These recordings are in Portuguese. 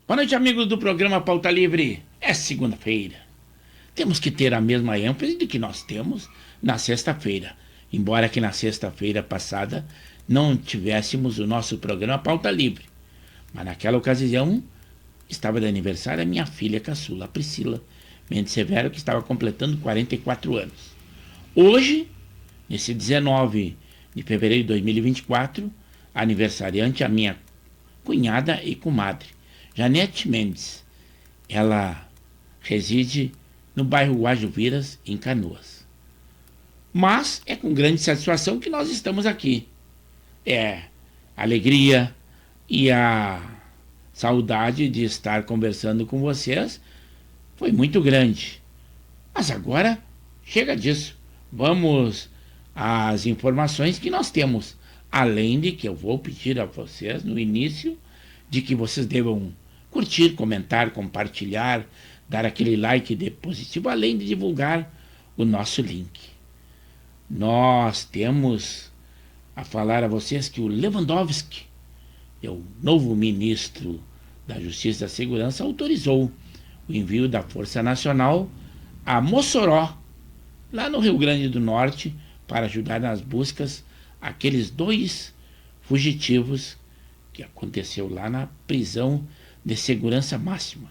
Boa noite, amigos do programa Pauta Livre. É segunda-feira. Temos que ter a mesma ênfase de que nós temos na sexta-feira. Embora que na sexta-feira passada não tivéssemos o nosso programa Pauta Livre. Mas naquela ocasião estava de aniversário a minha filha caçula, a Priscila Mendes Severo, que estava completando 44 anos. Hoje, nesse 19 de fevereiro de 2024, aniversariante a minha cunhada e comadre, Janete Mendes. Ela reside no bairro Guajuviras, em Canoas. Mas é com grande satisfação que nós estamos aqui. A alegria e a saudade de estar conversando com vocês foi muito grande. Mas agora chega disso. Vamos às informações que nós temos. Além de que eu vou pedir a vocês no início de que vocês devam curtir, comentar, compartilhar, dar aquele like de positivo, além de divulgar o nosso link. Nós temos a falar a vocês que o Lewandowski, o novo ministro da Justiça e da Segurança, autorizou o envio da Força Nacional a Mossoró, lá no Rio Grande do Norte, para ajudar nas buscas aqueles 2 fugitivos que aconteceu lá na prisão de segurança máxima.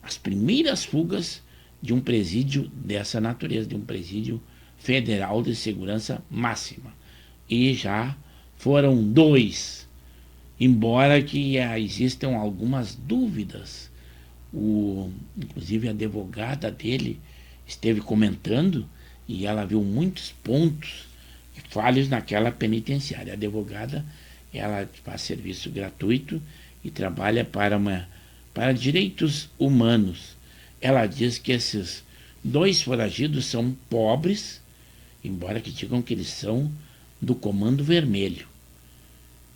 As primeiras fugas de um presídio dessa natureza, de um presídio federal de segurança máxima. E já foram 2, embora que existam algumas dúvidas. Inclusive a advogada dele esteve comentando e ela viu muitos pontos falhos naquela penitenciária. A advogada, ela faz serviço gratuito e trabalha para direitos humanos. Ela diz que esses 2 foragidos são pobres, embora que digam que eles são do Comando Vermelho.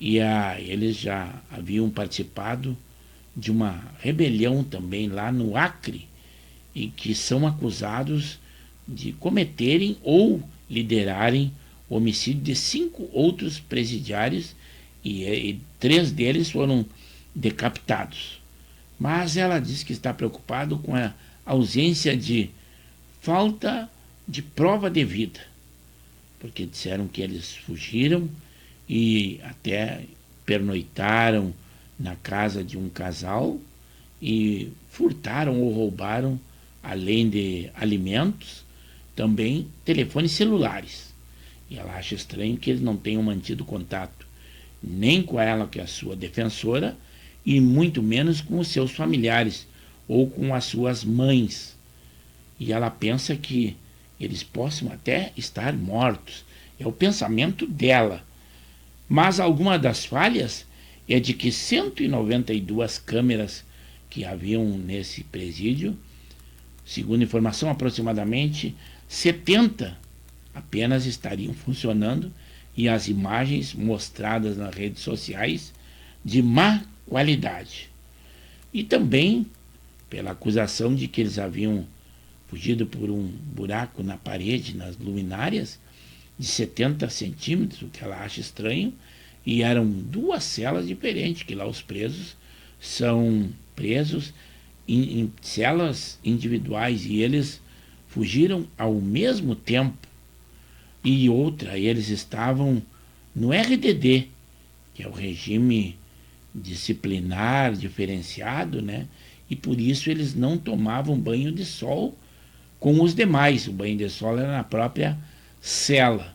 E eles já haviam participado de uma rebelião também lá no Acre, e que são acusados de cometerem ou liderarem o homicídio de 5 outros presidiários e 3 deles foram decapitados. Mas ela diz que está preocupado com a ausência de falta de prova de vida, porque disseram que eles fugiram e até pernoitaram na casa de um casal e furtaram ou roubaram, além de alimentos, também telefones celulares. E ela acha estranho que eles não tenham mantido contato nem com ela, que é a sua defensora, e muito menos com os seus familiares ou com as suas mães. E ela pensa que eles possam até estar mortos. É o pensamento dela. Mas alguma das falhas é de que 192 câmeras que haviam nesse presídio, segundo informação, aproximadamente 70 apenas estariam funcionando, e as imagens mostradas nas redes sociais de má qualidade. E também pela acusação de que eles haviam fugido por um buraco na parede, nas luminárias, de 70 centímetros, o que ela acha estranho, e eram 2 celas diferentes, que lá os presos são presos em celas individuais, e eles fugiram ao mesmo tempo. E outra, eles estavam no RDD, que é o regime disciplinar diferenciado, né? E por isso eles não tomavam banho de sol com os demais. O banho de sol era na própria cela.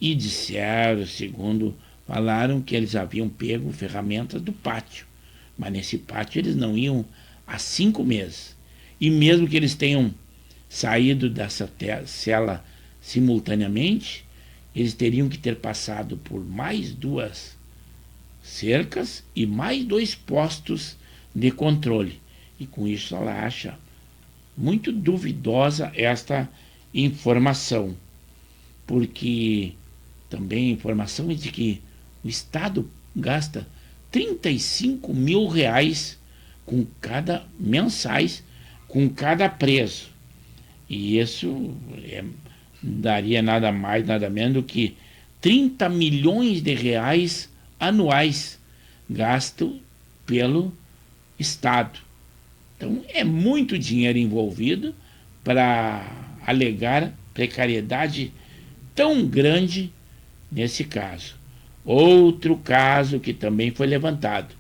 E disseram, segundo falaram, que eles haviam pego ferramentas do pátio. Mas nesse pátio eles não iam há 5 meses. E mesmo que eles tenham saído dessa cela simultaneamente, eles teriam que ter passado por mais 2 cercas e mais 2 postos de controle. E com isso ela acha muito duvidosa esta informação, porque também a informação é de que o Estado gasta 35 mil reais mensais com cada preso. E isso daria nada mais, nada menos do que 30 milhões de reais anuais gasto pelo Estado. Então, é muito dinheiro envolvido para alegar precariedade tão grande nesse caso. Outro caso que também foi levantado,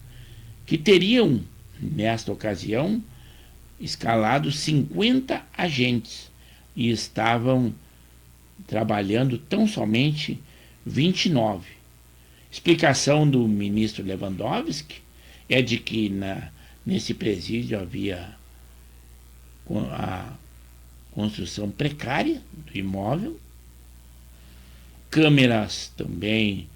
que teriam, nesta ocasião, escalado 50 agentes e estavam trabalhando tão somente 29. Explicação do ministro Lewandowski é de que nesse presídio havia a construção precária do imóvel, câmeras também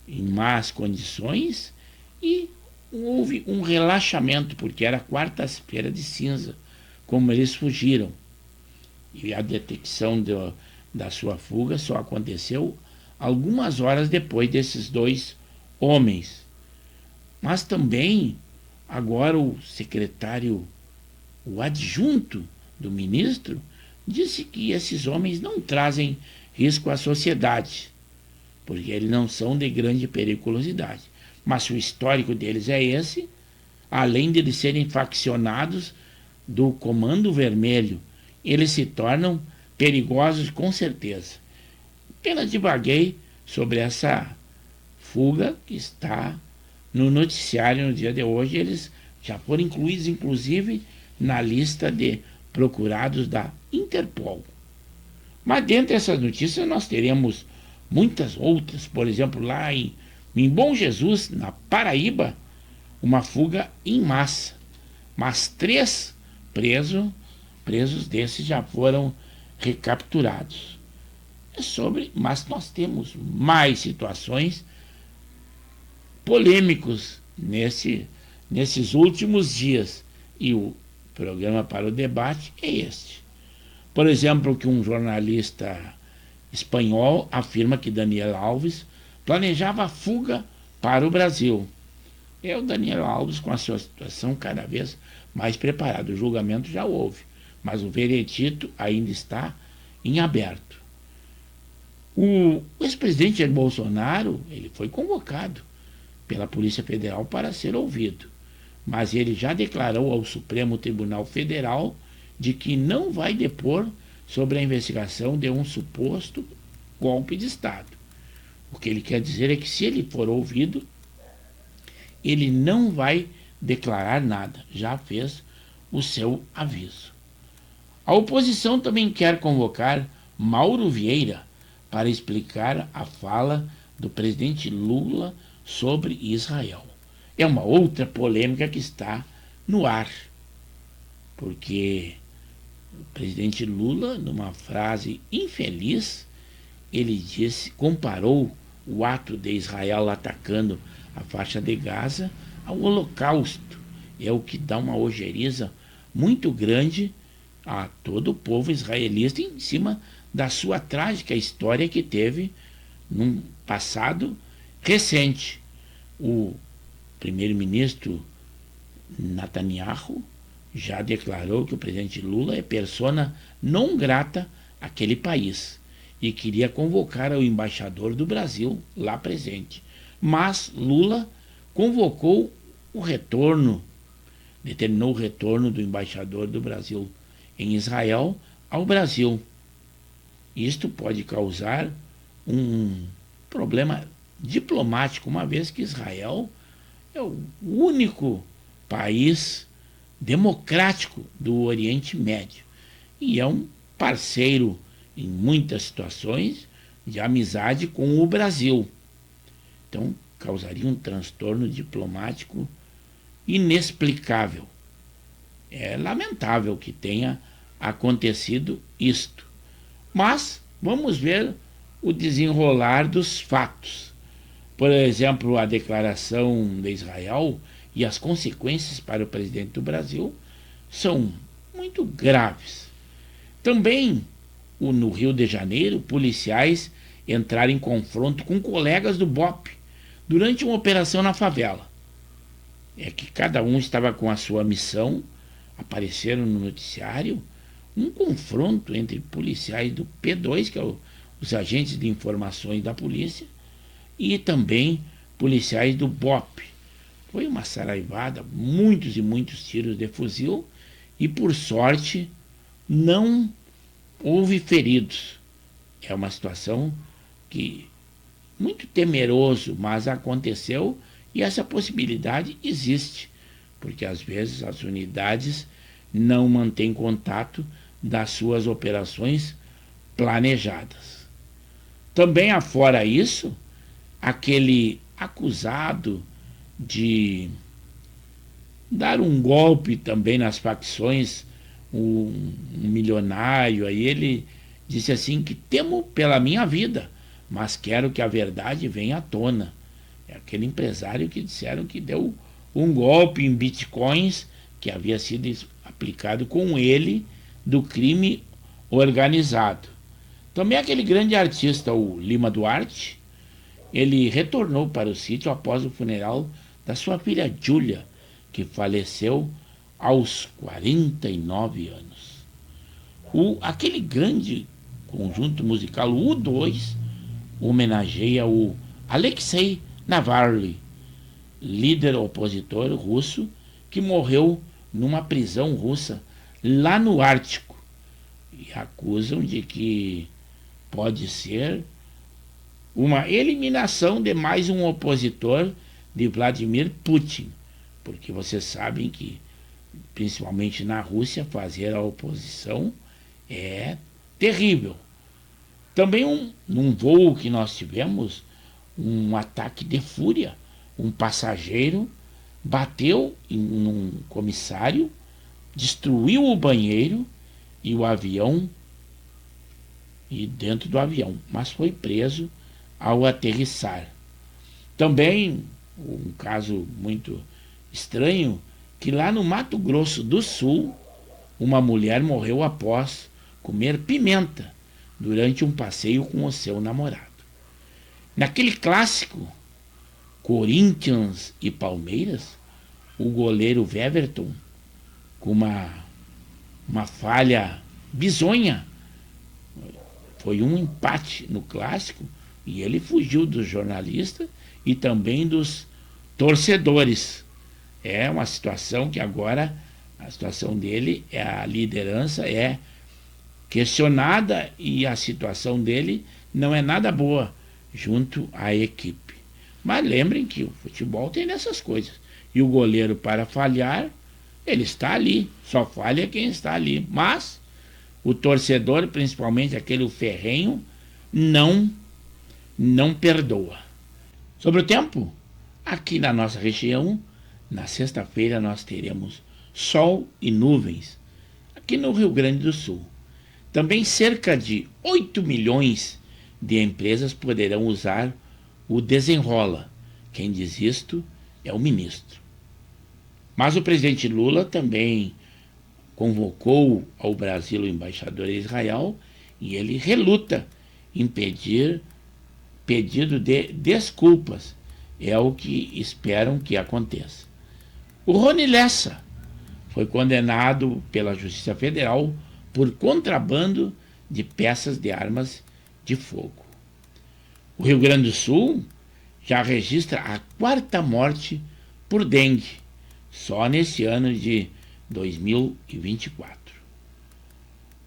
em más condições e houve um relaxamento, porque era quarta-feira de cinza, como eles fugiram. E a detecção da sua fuga só aconteceu algumas horas depois desses dois homens. Mas também, agora o secretário, o adjunto do ministro, disse que esses homens não trazem risco à sociedade, porque eles não são de grande periculosidade. Mas se o histórico deles é esse, além de eles serem faccionados do Comando Vermelho, eles se tornam perigosos com certeza. Apenas divaguei sobre essa fuga que está no noticiário no dia de hoje. Eles já foram incluídos, inclusive, na lista de procurados da Interpol. Mas dentre essas notícias nós teremos muitas outras. Por exemplo, lá em Bom Jesus, na Paraíba, uma fuga em massa. Mas 3 presos desses já foram recapturados. Mas nós temos mais situações polêmicas nesses últimos dias. E o programa para o debate é este. Por exemplo, que um jornalista espanhol afirma que Daniel Alves planejava a fuga para o Brasil. É o Daniel Alves com a sua situação cada vez mais preparada. O julgamento já houve, mas o veredito ainda está em aberto. O ex-presidente Jair Bolsonaro, ele foi convocado pela Polícia Federal para ser ouvido, mas ele já declarou ao Supremo Tribunal Federal de que não vai depor sobre a investigação de um suposto golpe de Estado. O que ele quer dizer é que, se ele for ouvido, ele não vai declarar nada, já fez o seu aviso. A oposição também quer convocar Mauro Vieira para explicar a fala do presidente Lula sobre Israel. É uma outra polêmica que está no ar, porque o presidente Lula, numa frase infeliz, ele comparou o ato de Israel atacando a faixa de Gaza ao Holocausto. É o que dá uma ojeriza muito grande a todo o povo israelita em cima da sua trágica história que teve num passado recente. O primeiro-ministro Netanyahu já declarou que o presidente Lula é persona não grata àquele país e queria convocar o embaixador do Brasil lá presente. Mas Lula convocou determinou o retorno do embaixador do Brasil em Israel ao Brasil. Isto pode causar um problema diplomático, uma vez que Israel é o único país democrático do Oriente Médio e é um parceiro em muitas situações de amizade com o Brasil. Então, causaria um transtorno diplomático inexplicável. É lamentável que tenha acontecido isto. Mas vamos ver o desenrolar dos fatos. Por exemplo, a declaração de Israel e as consequências para o presidente do Brasil são muito graves. Também, no Rio de Janeiro, policiais entraram em confronto com colegas do BOPE durante uma operação na favela. É que cada um estava com a sua missão. Apareceram no noticiário um confronto entre policiais do P2, que é os agentes de informações da polícia, e também policiais do BOPE. Foi uma saraivada, muitos e muitos tiros de fuzil, e por sorte não houve feridos. É uma situação que muito temeroso, mas aconteceu, e essa possibilidade existe, porque às vezes as unidades não mantêm contato das suas operações planejadas. Também afora isso, aquele acusado de dar um golpe também nas facções, um milionário, aí ele disse assim que temo pela minha vida, mas quero que a verdade venha à tona. É aquele empresário que disseram que deu um golpe em bitcoins que havia sido aplicado com ele do crime organizado. Também aquele grande artista, o Lima Duarte, ele retornou para o sítio após o funeral da sua filha Júlia, que faleceu aos 49 anos. Aquele grande conjunto musical, o U2, homenageia o Alexei Navalny, líder opositor russo, que morreu numa prisão russa lá no Ártico. E acusam de que pode ser uma eliminação de mais um opositor de Vladimir Putin, porque vocês sabem que, principalmente na Rússia, fazer a oposição é terrível. Também num voo que nós tivemos, um ataque de fúria. Um passageiro bateu em um comissário, destruiu o banheiro e o avião, e dentro do avião, mas foi preso ao aterrissar. Também um caso muito estranho, que lá no Mato Grosso do Sul, uma mulher morreu após comer pimenta durante um passeio com o seu namorado. Naquele clássico Corinthians e Palmeiras, o goleiro Weverton, com uma falha bizonha, foi um empate no clássico, e ele fugiu dos jornalistas e também dos torcedores. É uma situação que agora a situação dele, a liderança é questionada e a situação dele não é nada boa junto à equipe. Mas lembrem que o futebol tem dessas coisas. E o goleiro, para falhar, ele está ali. Só falha quem está ali. Mas o torcedor, principalmente aquele ferrenho, não perdoa. Sobre o tempo, aqui na nossa região, na sexta-feira nós teremos sol e nuvens. Aqui no Rio Grande do Sul. Também cerca de 8 milhões de empresas poderão usar o Desenrola. Quem diz isto é o ministro. Mas o presidente Lula também convocou ao Brasil o embaixador em Israel e ele reluta em pedir pedido de desculpas. É o que esperam que aconteça. O Rony Lessa foi condenado pela Justiça Federal por contrabando de peças de armas de fogo. O Rio Grande do Sul já registra a 4ª morte por dengue, só nesse ano de 2024.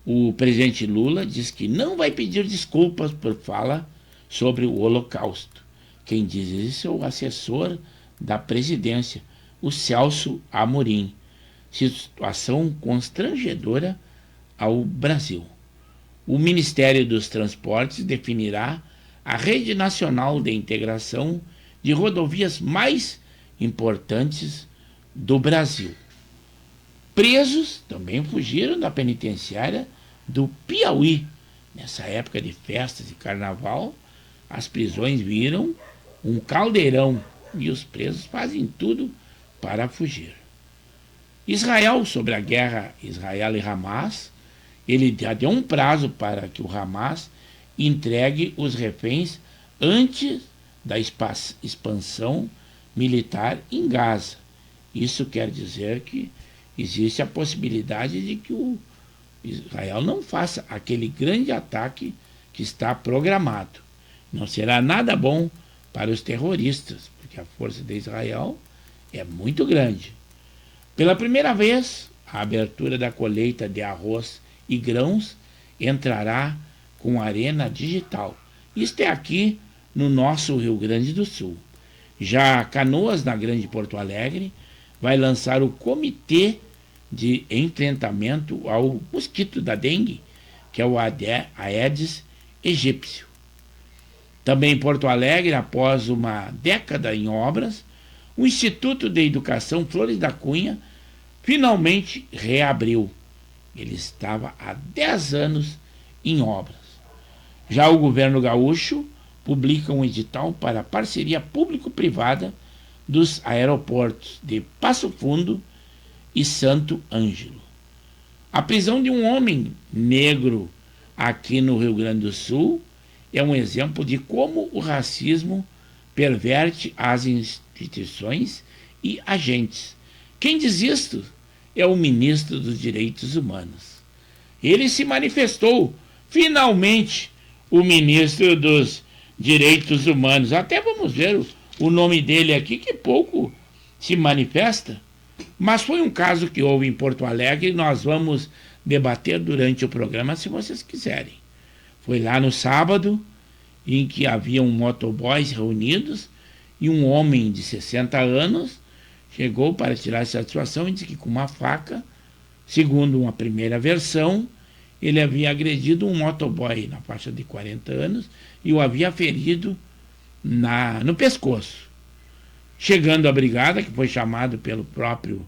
O presidente Lula diz que não vai pedir desculpas por fala sobre o Holocausto. Quem diz isso é o assessor da presidência, o Celso Amorim. Situação constrangedora ao Brasil. O Ministério dos Transportes definirá a rede nacional de integração de rodovias mais importantes do Brasil. Presos também fugiram da penitenciária do Piauí. Nessa época de festas e carnaval, as prisões viram um caldeirão e os presos fazem tudo para fugir. Israel, sobre a guerra Israel e Hamas, ele já deu um prazo para que o Hamas entregue os reféns antes da expansão militar em Gaza. Isso quer dizer que existe a possibilidade de que o Israel não faça aquele grande ataque que está programado. Não será nada bom para os terroristas, porque a força de Israel é muito grande. Pela primeira vez, a abertura da colheita de arroz e grãos entrará com arena digital. Isto é aqui no nosso Rio Grande do Sul. Já Canoas, na Grande Porto Alegre, vai lançar o Comitê de Enfrentamento ao Mosquito da Dengue, que é o Aedes aegypti. Também em Porto Alegre, após uma década em obras, o Instituto de Educação Flores da Cunha finalmente reabriu. Ele estava há 10 anos em obras. Já o governo gaúcho publica um edital para parceria público-privada dos aeroportos de Passo Fundo e Santo Ângelo. A prisão de um homem negro aqui no Rio Grande do Sul é um exemplo de como o racismo perverte as instituições e agentes. Quem diz isto é o ministro dos Direitos Humanos. Ele se manifestou, finalmente, o ministro dos Direitos Humanos. Até vamos ver o nome dele aqui, que pouco se manifesta. Mas foi um caso que houve em Porto Alegre e nós vamos debater durante o programa, se vocês quiserem. Foi lá no sábado, em que haviam motoboys reunidos e um homem de 60 anos chegou para tirar satisfação e disse que com uma faca, segundo uma primeira versão, ele havia agredido um motoboy na faixa de 40 anos e o havia ferido no pescoço. Chegando à brigada, que foi chamado pelo próprio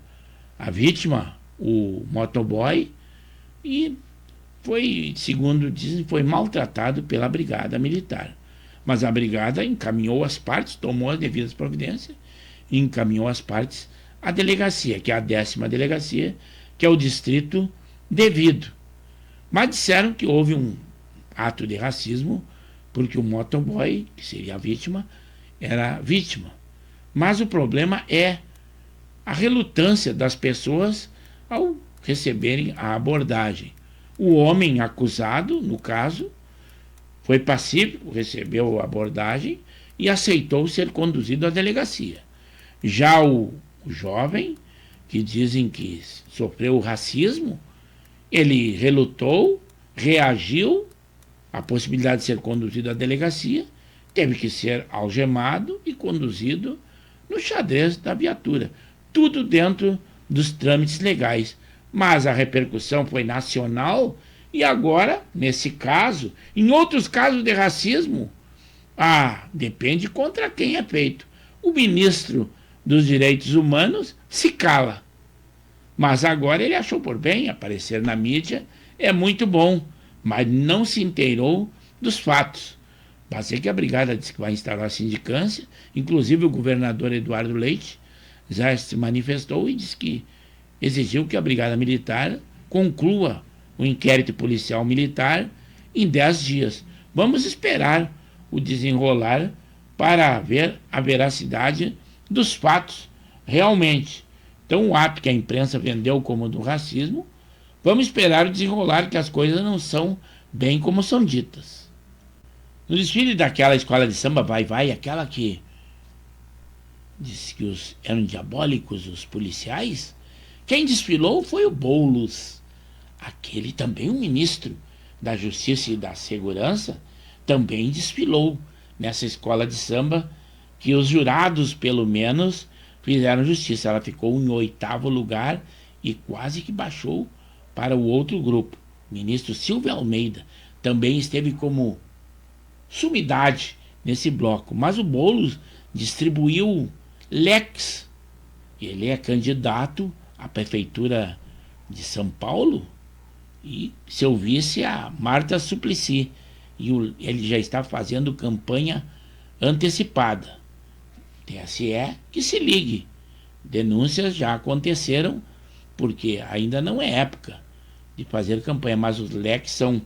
a vítima, o motoboy, e foi, segundo dizem, foi maltratado pela brigada militar. Mas a brigada encaminhou as partes, tomou as devidas providências e encaminhou as partes à delegacia, que é a 10ª delegacia, que é o distrito devido. Mas disseram que houve um ato de racismo, porque o motoboy, que seria a vítima, era vítima. Mas o problema é a relutância das pessoas ao receberem a abordagem. O homem acusado, no caso, foi pacífico, recebeu a abordagem e aceitou ser conduzido à delegacia. Já o jovem, que dizem que sofreu racismo, ele relutou, reagiu à possibilidade de ser conduzido à delegacia, teve que ser algemado e conduzido no xadrez da viatura. Tudo dentro dos trâmites legais. Mas a repercussão foi nacional e agora, nesse caso, em outros casos de racismo, depende contra quem é feito. O ministro dos Direitos Humanos se cala. Mas agora ele achou por bem aparecer na mídia, é muito bom, mas não se inteirou dos fatos. Basta que a brigada disse que vai instaurar a sindicância, inclusive o governador Eduardo Leite já se manifestou e disse que exigiu que a brigada militar conclua o inquérito policial militar em 10 dias. Vamos esperar o desenrolar para ver a veracidade dos fatos realmente. Então, o ato que a imprensa vendeu como do racismo, vamos esperar o desenrolar, que as coisas não são bem como são ditas. No desfile daquela escola de samba Vai, aquela que disse que eram diabólicos os policiais, quem desfilou foi o Boulos. Aquele também, um ministro da Justiça e da Segurança, também desfilou nessa escola de samba, que os jurados, pelo menos, fizeram justiça. Ela ficou em 8º lugar e quase que baixou para o outro grupo. O ministro Silvio Almeida também esteve como sumidade nesse bloco. Mas o Boulos distribuiu leques. Ele é candidato à prefeitura de São Paulo e seu vice é a Marta Suplicy. E ele já está fazendo campanha antecipada. TSE que se ligue. Denúncias já aconteceram, porque ainda não é época de fazer campanha, mas os leques são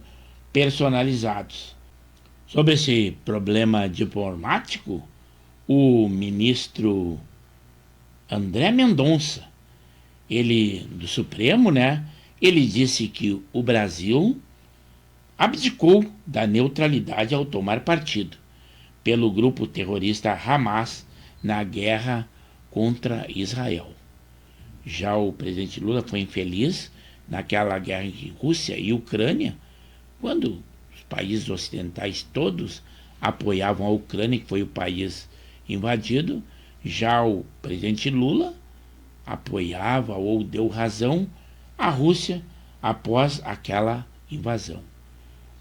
personalizados. Sobre esse problema diplomático, o ministro André Mendonça, ele do Supremo, ele disse que o Brasil abdicou da neutralidade ao tomar partido pelo grupo terrorista Hamas na guerra contra Israel. Já o presidente Lula foi infeliz naquela guerra entre Rússia e Ucrânia, quando os países ocidentais todos apoiavam a Ucrânia, que foi o país invadido. Já o presidente Lula apoiava ou deu razão à Rússia após aquela invasão.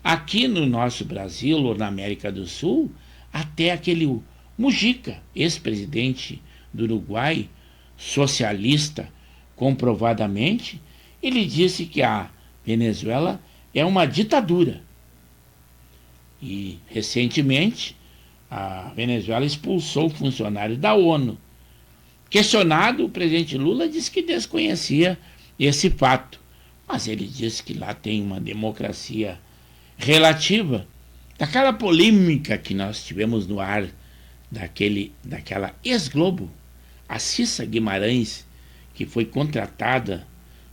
Aqui no nosso Brasil, ou na América do Sul, até aquele Mujica, ex-presidente do Uruguai, socialista comprovadamente, ele disse que a Venezuela é uma ditadura. E, recentemente, a Venezuela expulsou funcionários da ONU. Questionado, o presidente Lula disse que desconhecia esse fato, mas ele disse que lá tem uma democracia relativa. Daquela polêmica que nós tivemos no ar, daquela ex-Globo, a Cissa Guimarães, que foi contratada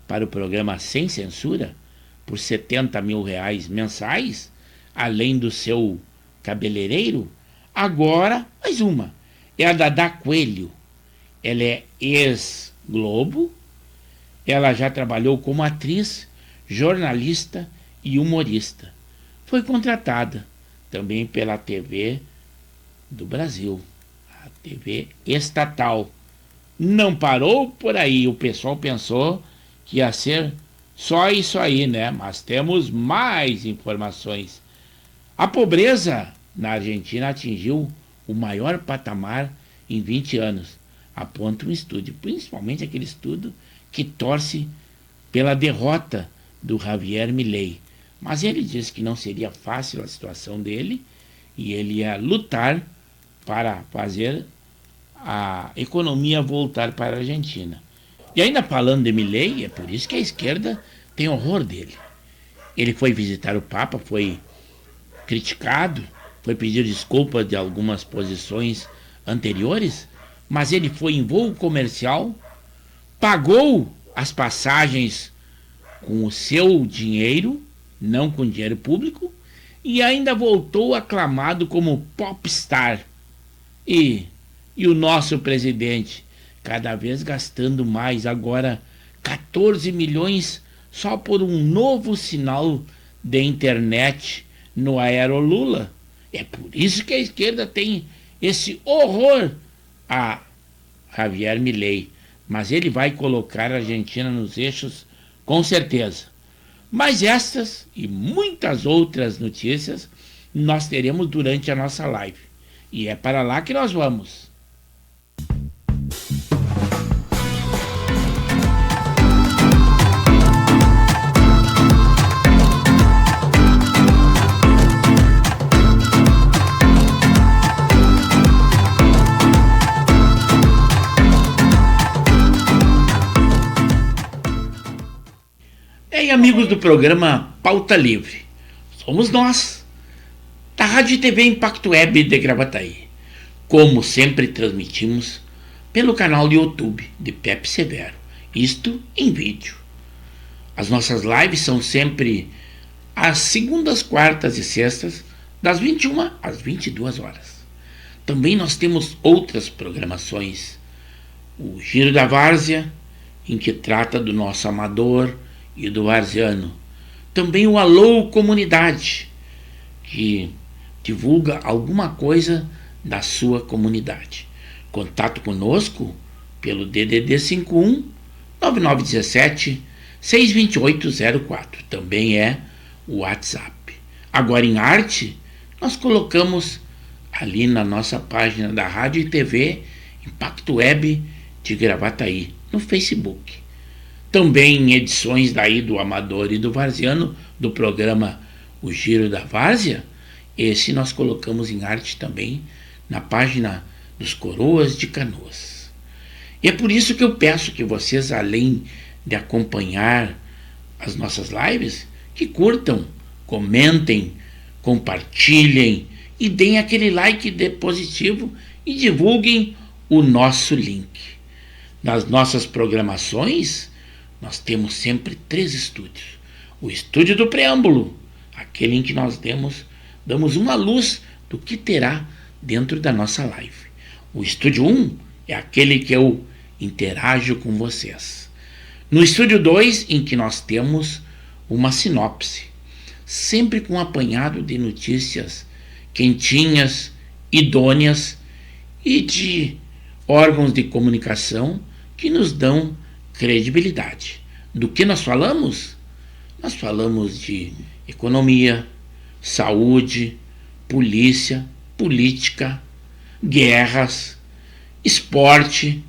para o programa Sem Censura por R$70 mil mensais, além do seu cabeleireiro. Agora, mais uma, é a Dada Coelho. Ela é ex-Globo, ela já trabalhou como atriz, jornalista e humorista. Foi contratada também pela TV do Brasil, a TV estatal. Não parou por aí, o pessoal pensou que ia ser só isso aí, né? Mas temos mais informações. A pobreza na Argentina atingiu o maior patamar em 20 anos, aponta um estudo, principalmente aquele estudo que torce pela derrota do Javier Milei. Mas ele disse que não seria fácil a situação dele e ele ia lutar para fazer a economia voltar para a Argentina. E ainda falando de Milei, é por isso que a esquerda tem horror dele. Ele foi visitar o Papa, foi criticado, foi pedir desculpas de algumas posições anteriores, mas ele foi em voo comercial, pagou as passagens com o seu dinheiro, não com dinheiro público, e ainda voltou aclamado como popstar. E o nosso presidente, cada vez gastando mais, agora 14 milhões só por um novo sinal de internet no Aerolula. É por isso que a esquerda tem esse horror a Javier Milei. Mas ele vai colocar a Argentina nos eixos com certeza. Mas estas e muitas outras notícias nós teremos durante a nossa live. E é para lá que nós vamos. E aí, amigos do programa Pauta Livre, somos nós, da Rádio e TV Impacto Web de Gravataí. Como sempre, transmitimos pelo canal do YouTube de Pepe Severo, isto em vídeo. As nossas lives são sempre às segundas, quartas e sextas, das 21 às 22 horas. Também nós temos outras programações. O Giro da Várzea, em que trata do nosso amador e do varziano. Também o Alô Comunidade, que divulga alguma coisa da sua comunidade. Contato conosco pelo DDD 51 9917 62804. Também é o WhatsApp. Agora em arte, nós colocamos ali na nossa página da Rádio e TV Impacto Web de Gravataí, no Facebook. Também em edições daí do Amador e do Varziano, do programa O Giro da Várzea, esse nós colocamos em arte também na página dos Coroas de Canoas. E é por isso que eu peço que vocês, além de acompanhar as nossas lives, que curtam, comentem, compartilhem e deem aquele like positivo e divulguem o nosso link. Nas nossas programações, nós temos sempre 3 estúdios. O estúdio do preâmbulo, aquele em que nós damos uma luz do que terá dentro da nossa live. O estúdio 1, é aquele que eu interajo com vocês. No estúdio 2, em que nós temos uma sinopse, sempre com um apanhado de notícias quentinhas, idôneas e de órgãos de comunicação que nos dão credibilidade. Do que nós falamos? Nós falamos de economia, saúde, polícia, política, guerras, esporte.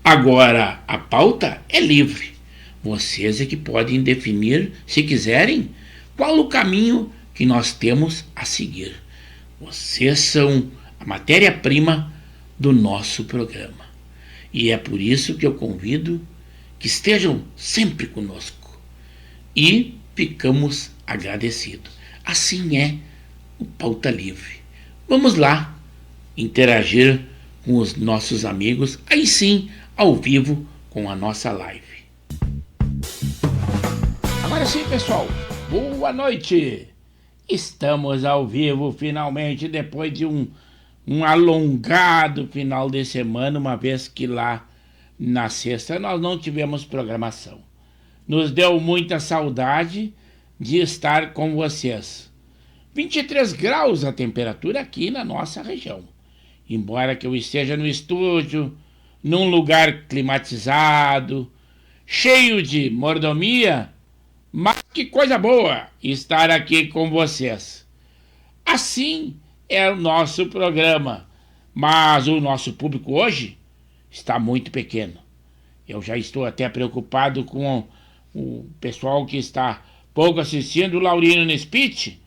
Agora, a pauta é livre. Vocês é que podem definir, se quiserem, qual o caminho que nós temos a seguir. Vocês são a matéria-prima do nosso programa. E é por isso que eu convido que estejam sempre conosco. E ficamos agradecidos. Assim é o Pauta Livre. Vamos lá interagir com os nossos amigos, aí sim, ao vivo, com a nossa live. Agora sim, pessoal, boa noite! Estamos ao vivo finalmente, depois de um alongado final de semana, uma vez que lá na sexta nós não tivemos programação. Nos deu muita saudade de estar com vocês. 23 graus a temperatura aqui na nossa região. Embora que eu esteja no estúdio, num lugar climatizado, cheio de mordomia, mas que coisa boa estar aqui com vocês. Assim é o nosso programa, mas o nosso público hoje está muito pequeno. Eu já estou até preocupado com o pessoal que está pouco assistindo o Laurino Nespit.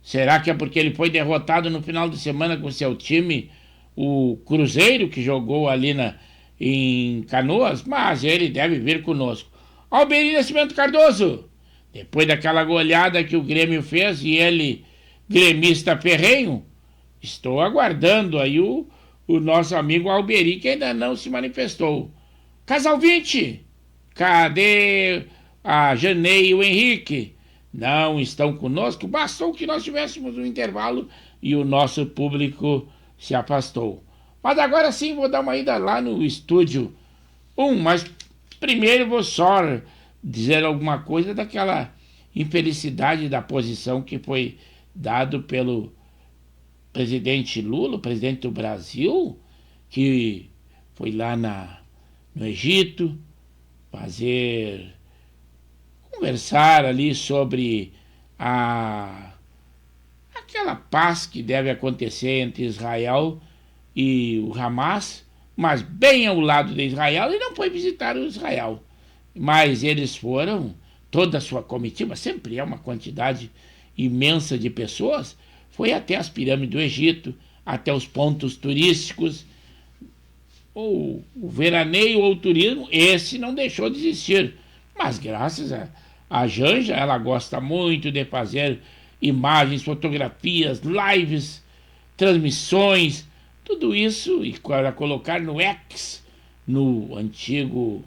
Será que é porque ele foi derrotado no final de semana com seu time, o Cruzeiro, que jogou ali em Canoas? Mas ele deve vir conosco. Alberi Nascimento Cardoso, depois daquela goleada que o Grêmio fez e ele, gremista ferrenho, estou aguardando aí o nosso amigo Alberi, que ainda não se manifestou. Casal 20, cadê a Janei e o Henrique? Não estão conosco, bastou que nós tivéssemos um intervalo e o nosso público se afastou. Mas agora sim vou dar uma ida lá no estúdio 1, mas primeiro vou só dizer alguma coisa daquela infelicidade da posição que foi dado pelo presidente Lula, o presidente do Brasil, que foi lá no Egito conversar ali sobre aquela paz que deve acontecer entre Israel e o Hamas, mas bem ao lado de Israel, e não foi visitar o Israel. Mas eles foram, toda a sua comitiva, sempre é uma quantidade imensa de pessoas, foi até as pirâmides do Egito, até os pontos turísticos. O veraneio ou o turismo, esse não deixou de existir. Mas graças a Janja, ela gosta muito de fazer imagens, fotografias, lives, transmissões, tudo isso, e para colocar no X, no antigo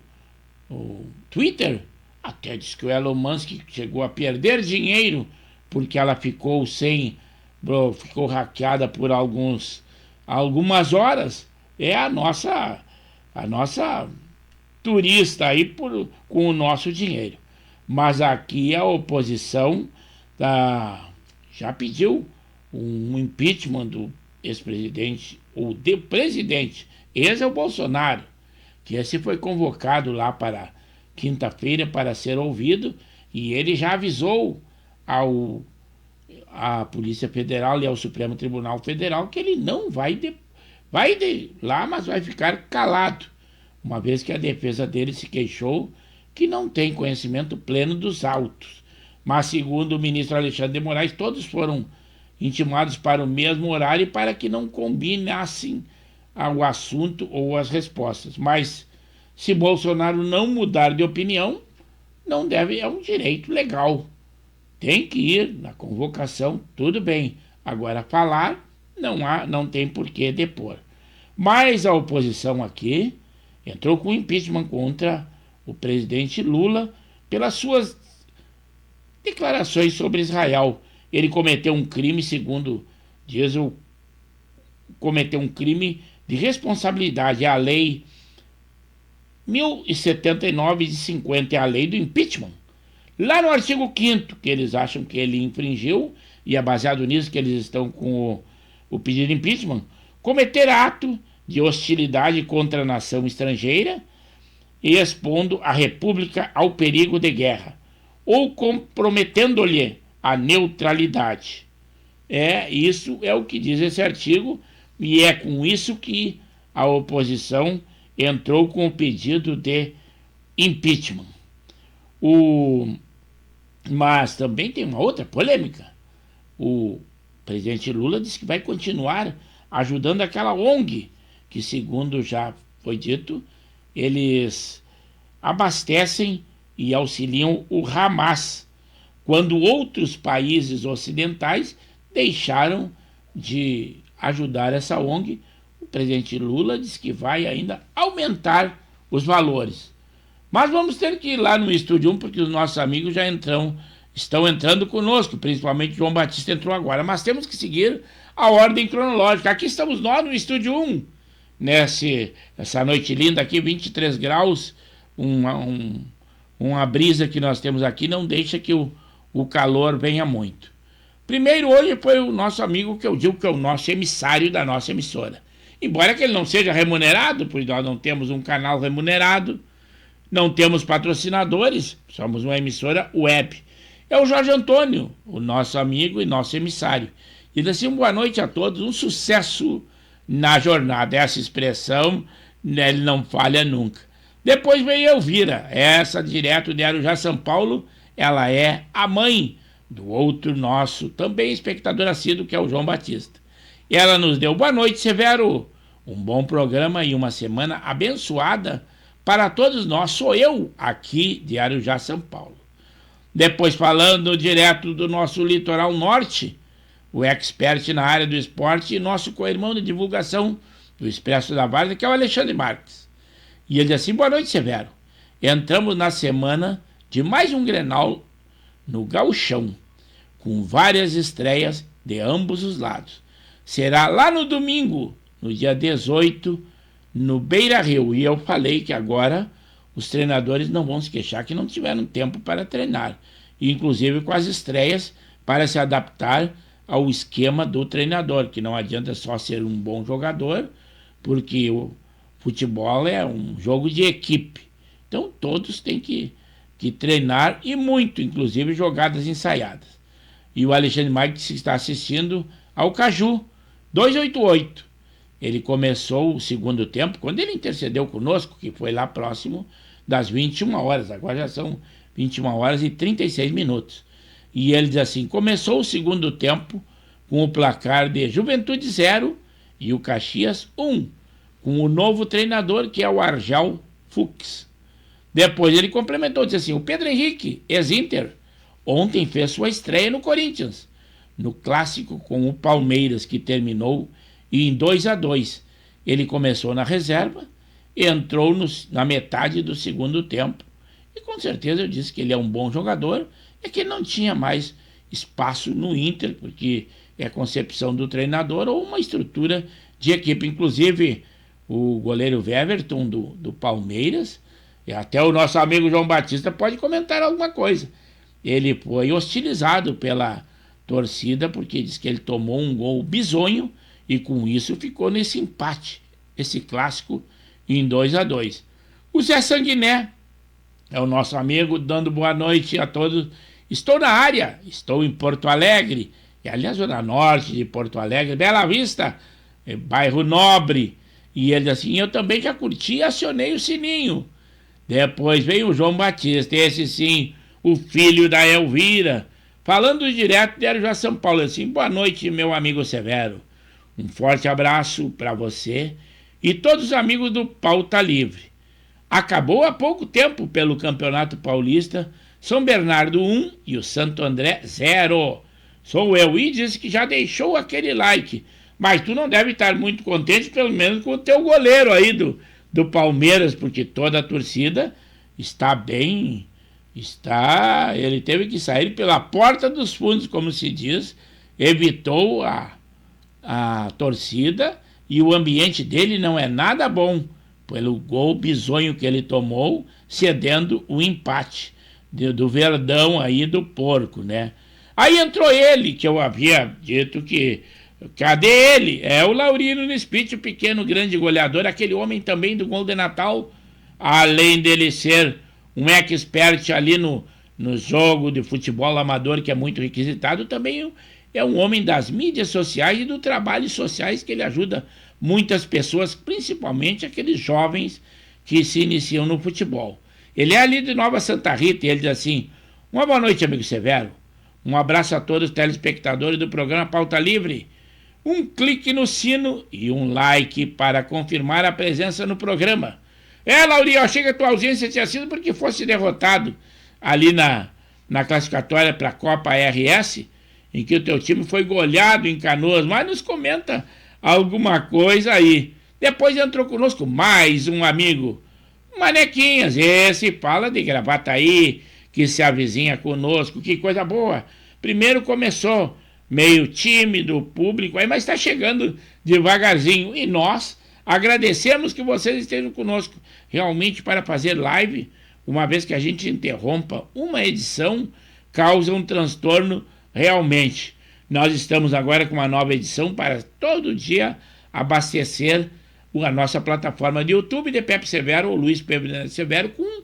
Twitter. Até diz que o Elon Musk chegou a perder dinheiro porque ela ficou hackeada por algumas horas. É a nossa turista aí com o nosso dinheiro. Mas aqui a oposição já pediu um impeachment do ex-presidente, ou de presidente. Esse é o Bolsonaro, que esse foi convocado lá para quinta-feira para ser ouvido, e ele já avisou à Polícia Federal e ao Supremo Tribunal Federal que ele não vai lá, mas vai ficar calado, uma vez que a defesa dele se queixou que não tem conhecimento pleno dos autos. Mas, segundo o ministro Alexandre de Moraes, todos foram intimados para o mesmo horário para que não combinassem o assunto ou as respostas. Mas, se Bolsonaro não mudar de opinião, não deve, é um direito legal. Tem que ir na convocação, tudo bem. Agora, falar, não tem por que depor. Mas a oposição aqui entrou com impeachment contra o presidente Lula pelas suas declarações sobre Israel. Ele cometeu um crime, segundo diz, cometeu um crime de responsabilidade. É a lei 1079 de 50, é a lei do impeachment. Lá no artigo 5º, que eles acham que ele infringiu, e é baseado nisso que eles estão com o pedido de impeachment, cometer ato de hostilidade contra a nação estrangeira, expondo a República ao perigo de guerra, ou comprometendo-lhe a neutralidade. Isso é o que diz esse artigo, e é com isso que a oposição entrou com o pedido de impeachment. Mas também tem uma outra polêmica. O presidente Lula disse que vai continuar ajudando aquela ONG, que, segundo já foi dito, eles abastecem e auxiliam o Hamas, quando outros países ocidentais deixaram de ajudar essa ONG. O presidente Lula diz que vai ainda aumentar os valores. Mas vamos ter que ir lá no Estúdio 1, porque os nossos amigos já estão entrando conosco, principalmente João Batista entrou agora, mas temos que seguir a ordem cronológica. Aqui estamos nós no Estúdio 1, essa noite linda aqui, 23 graus, uma brisa que nós temos aqui não deixa que o calor venha muito. Primeiro, hoje foi o nosso amigo, que eu digo que é o nosso emissário da nossa emissora. Embora que ele não seja remunerado, pois nós não temos um canal remunerado, não temos patrocinadores, somos uma emissora web. É o Jorge Antônio, o nosso amigo e nosso emissário. E ele assim, boa noite a todos, um sucesso na jornada. Essa expressão, ele não falha nunca. Depois veio Elvira, essa direto de Arujá, São Paulo, ela é a mãe do outro nosso, também espectador assíduo, que é o João Batista. E ela nos deu boa noite, Severo, um bom programa e uma semana abençoada para todos nós. Sou eu aqui de Arujá, São Paulo. Depois, falando direto do nosso litoral norte, o expert na área do esporte e nosso co-irmão de divulgação do Expresso da Várzea, que é o Alexandre Marques. E ele diz assim, boa noite, Severo. Entramos na semana de mais um Grenal no Gauchão, com várias estreias de ambos os lados. Será lá no domingo, no dia 18, no Beira-Rio. E eu falei que agora os treinadores não vão se queixar que não tiveram tempo para treinar. E, inclusive com as estreias para se adaptar ao esquema do treinador, que não adianta só ser um bom jogador, porque o futebol é um jogo de equipe. Então todos têm que treinar, e muito, inclusive jogadas ensaiadas. E o Alexandre Marques está assistindo ao Caju 288. Ele começou o segundo tempo, quando ele intercedeu conosco, que foi lá próximo das 21 horas, agora já são 21 horas e 36 minutos. E ele diz assim, começou o segundo tempo com o placar de Juventude 0 e o Caxias 1, com o novo treinador, que é o Arjal Fux. Depois ele complementou, disse assim, o Pedro Henrique, ex-Inter, ontem fez sua estreia no Corinthians, no clássico com o Palmeiras, que terminou em 2-2. Ele começou na reserva, entrou na metade do segundo tempo, e com certeza eu disse que ele é um bom jogador, é que ele não tinha mais espaço no Inter, porque é concepção do treinador ou uma estrutura de equipe. Inclusive, o goleiro Weverton do Palmeiras, e até o nosso amigo João Batista pode comentar alguma coisa. Ele foi hostilizado pela torcida, porque diz que ele tomou um gol bizonho, e com isso ficou nesse empate, esse clássico em 2-2. O Zé Sanguiné é o nosso amigo, dando boa noite a todos. Estou na área, estou em Porto Alegre, e ali a zona norte de Porto Alegre, Bela Vista, bairro Nobre. E ele assim, eu também já curti e acionei o sininho. Depois veio o João Batista, esse sim, o filho da Elvira, falando direto de Arujá, São Paulo, assim, boa noite, meu amigo Severo. Um forte abraço para você e todos os amigos do Pauta Livre. Acabou há pouco tempo pelo Campeonato Paulista, São Bernardo 1 e o Santo André 0. Sou eu, e disse que já deixou aquele like, mas tu não deve estar muito contente, pelo menos com o teu goleiro aí do Palmeiras, porque toda a torcida está bem, ele teve que sair pela porta dos fundos, como se diz, evitou a torcida, e o ambiente dele não é nada bom, pelo gol bizonho que ele tomou, cedendo o empate do Verdão aí do Porco, né? Aí entrou ele, que eu havia dito que... Cadê ele? É o Laurino Nispit, o pequeno grande goleador, aquele homem também do gol de Natal, além dele ser um expert ali no jogo de futebol amador, que é muito requisitado, também é um homem das mídias sociais e do trabalho sociais, que ele ajuda muitas pessoas, principalmente aqueles jovens que se iniciam no futebol. Ele é ali de Nova Santa Rita e ele diz assim: uma boa noite, amigo Severo. Um abraço a todos os telespectadores do programa Pauta Livre. Um clique no sino e um like para confirmar a presença no programa. Laurinho, achei que a tua ausência tinha sido porque fosse derrotado ali na classificatória para a Copa RS, em que o teu time foi goleado em Canoas, mas nos comenta alguma coisa aí. Depois entrou conosco mais um amigo, Manequinhas, esse fala de Gravataí, que se avizinha conosco, que coisa boa. Primeiro começou meio tímido o público, aí, mas está chegando devagarzinho. E nós agradecemos que vocês estejam conosco realmente para fazer live, uma vez que a gente interrompa uma edição, causa um transtorno realmente. Nós estamos agora com uma nova edição para todo dia abastecer a nossa plataforma de YouTube de Pepe Severo ou Luiz Pepe Severo com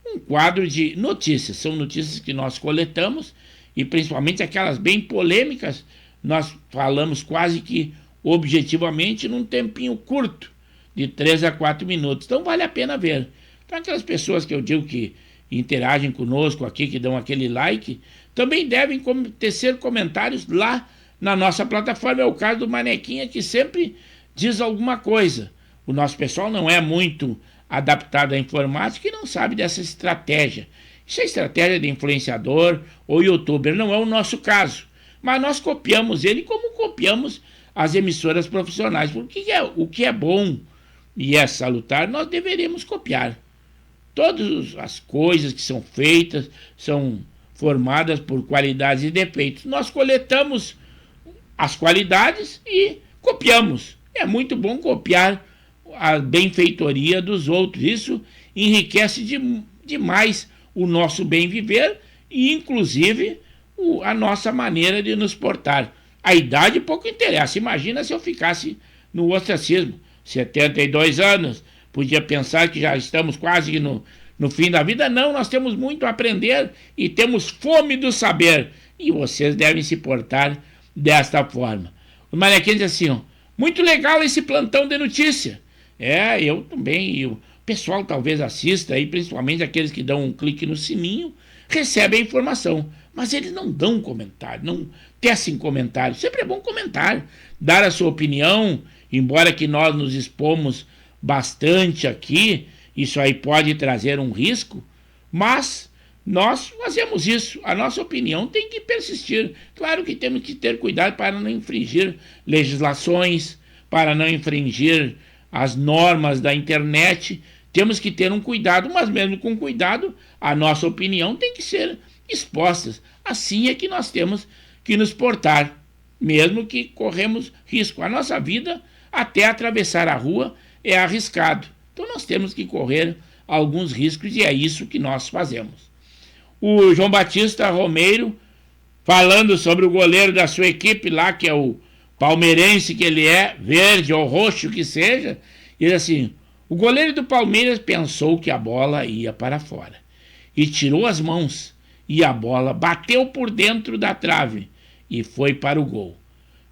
um quadro de notícias. São notícias que nós coletamos e principalmente aquelas bem polêmicas, nós falamos quase que objetivamente num tempinho curto, de 3 a 4 minutos. Então vale a pena ver. Então aquelas pessoas que eu digo que interagem conosco aqui, que dão aquele like, também devem tecer comentários lá na nossa plataforma. É o caso do Manequinha, que sempre diz alguma coisa. O nosso pessoal não é muito adaptado à informática e não sabe dessa estratégia. Isso é estratégia de influenciador ou youtuber, não é o nosso caso. Mas nós copiamos ele como copiamos as emissoras profissionais. Porque o que é bom e é salutar, nós deveríamos copiar. Todas as coisas que são feitas são formadas por qualidades e defeitos. Nós coletamos as qualidades e copiamos. É muito bom copiar a benfeitoria dos outros. Isso enriquece demais o nosso bem viver e, inclusive, a nossa maneira de nos portar. A idade pouco interessa. Imagina se eu ficasse no ostracismo. 72 anos, podia pensar que já estamos quase no fim da vida. Não, nós temos muito a aprender e temos fome do saber. E vocês devem se portar desta forma. O Manequim diz assim, ó, muito legal esse plantão de notícia. Eu também, e o pessoal talvez assista aí, principalmente aqueles que dão um clique no sininho, recebem a informação. Mas eles não dão comentário, não tecem comentário. Sempre é bom comentar, dar a sua opinião, embora que nós nos expomos bastante aqui, isso aí pode trazer um risco, mas nós fazemos isso. A nossa opinião tem que persistir. Claro que temos que ter cuidado para não infringir legislações, para não infringir as normas da internet. Temos que ter um cuidado, mas mesmo com cuidado, a nossa opinião tem que ser exposta. Assim é que nós temos que nos portar, mesmo que corremos risco. A nossa vida, até atravessar a rua, é arriscado. Então nós temos que correr alguns riscos e é isso que nós fazemos. O João Batista Romeiro, falando sobre o goleiro da sua equipe lá, que é o palmeirense que ele é, verde ou roxo que seja, ele assim, o goleiro do Palmeiras pensou que a bola ia para fora e tirou as mãos e a bola bateu por dentro da trave e foi para o gol.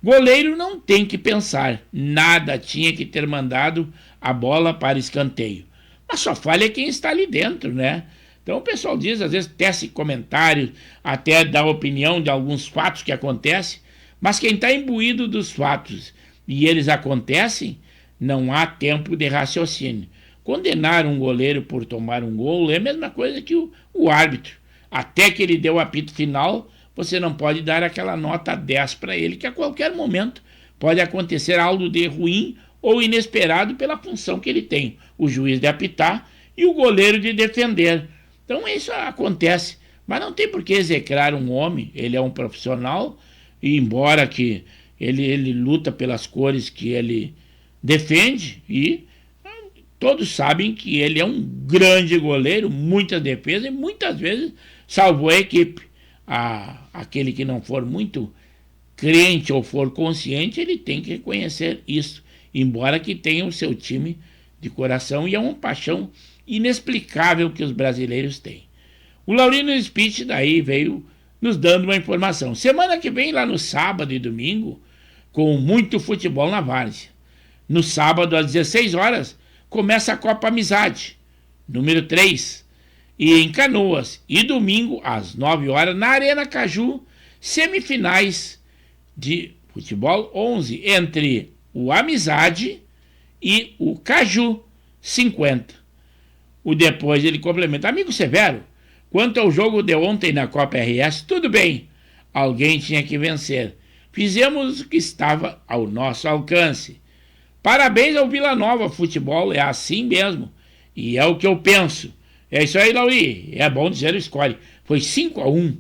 Goleiro não tem que pensar, nada, tinha que ter mandado a bola para escanteio. Mas só falha quem está ali dentro, né? Então o pessoal diz, às vezes tece comentários, até dá opinião de alguns fatos que acontecem, mas quem está imbuído dos fatos e eles acontecem, não há tempo de raciocínio. Condenar um goleiro por tomar um gol é a mesma coisa que o árbitro. Até que ele dê o apito final, você não pode dar aquela nota 10 para ele, que a qualquer momento pode acontecer algo de ruim ou inesperado pela função que ele tem. O juiz de apitar e o goleiro de defender. Então isso acontece. Mas não tem por que execrar um homem, ele é um profissional, e embora que ele luta pelas cores que ele defende e todos sabem que ele é um grande goleiro, muitas defesas e muitas vezes salvou a equipe. Aquele que não for muito crente ou for consciente, ele tem que reconhecer isso, embora que tenha o seu time de coração, e é uma paixão inexplicável que os brasileiros têm. O Laurino Spitz daí veio nos dando uma informação. Semana que vem, lá no sábado e domingo, com muito futebol na várzea. No sábado, às 16 horas, começa a Copa Amizade, número 3, e em Canoas. E domingo, às 9 horas, na Arena Caju, semifinais de futebol 11, entre o Amizade e o Caju 50. O depois ele complementa: amigo Severo, quanto ao jogo de ontem na Copa RS, tudo bem, alguém tinha que vencer. Fizemos o que estava ao nosso alcance. Parabéns ao Vila Nova, futebol é assim mesmo, e é o que eu penso. É isso aí, Lauri, é bom dizer o score. Foi 5-1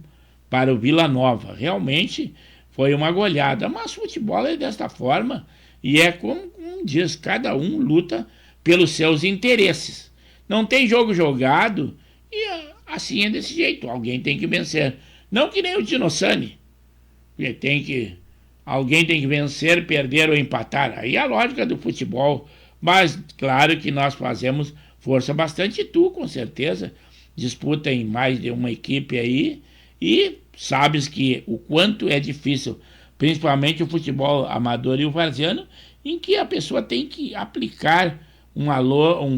para o Vila Nova, realmente foi uma goleada, mas futebol é desta forma, e é como diz, cada um luta pelos seus interesses. Não tem jogo jogado, e assim é desse jeito, alguém tem que vencer. Não que nem o Dinossani, alguém tem que vencer, perder ou empatar. Aí é a lógica do futebol. Mas claro que nós fazemos força bastante. Tu, com certeza, disputa em mais de uma equipe aí. E sabes que o quanto é difícil, principalmente o futebol amador e o varziano, em que a pessoa tem que aplicar um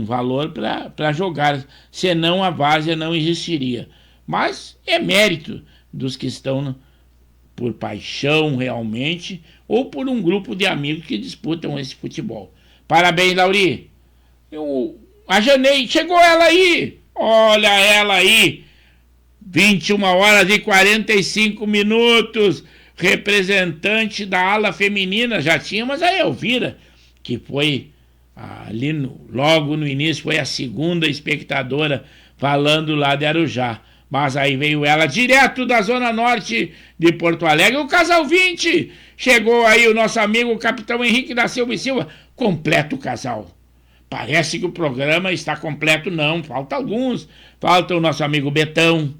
valor para jogar. Senão a várzea não existiria. Mas é mérito dos que estão por paixão realmente, ou por um grupo de amigos que disputam esse futebol. Parabéns, Lauri. A Janeide, chegou ela aí. Olha ela aí. 21 horas e 45 minutos. Representante da ala feminina. Já tínhamos a Elvira, que foi ali logo no início, foi a segunda espectadora falando lá de Arujá. Mas aí veio ela direto da Zona Norte de Porto Alegre. O Casal 20. Chegou aí o nosso amigo Capitão Henrique da Silva e Silva. Completo o casal. Parece que o programa está completo. Não, falta alguns. Falta o nosso amigo Betão.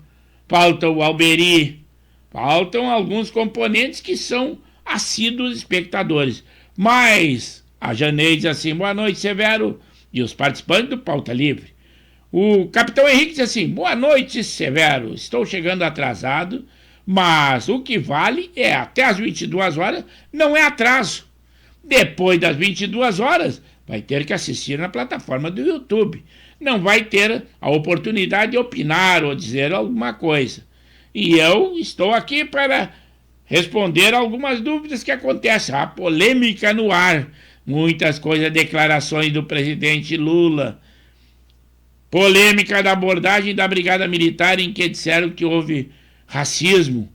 Falta o Alberi. Faltam alguns componentes que são assíduos espectadores. Mas a Janeide diz assim: boa noite, Severo. E os participantes do Pauta Livre. O Capitão Henrique diz assim: boa noite, Severo, estou chegando atrasado, mas o que vale é até as 22 horas, não é atraso. Depois das 22 horas, vai ter que assistir na plataforma do YouTube. Não vai ter a oportunidade de opinar ou dizer alguma coisa. E eu estou aqui para responder algumas dúvidas que acontecem. A polêmica no ar, muitas coisas, declarações do presidente Lula. Polêmica da abordagem da Brigada Militar, em que disseram que houve racismo.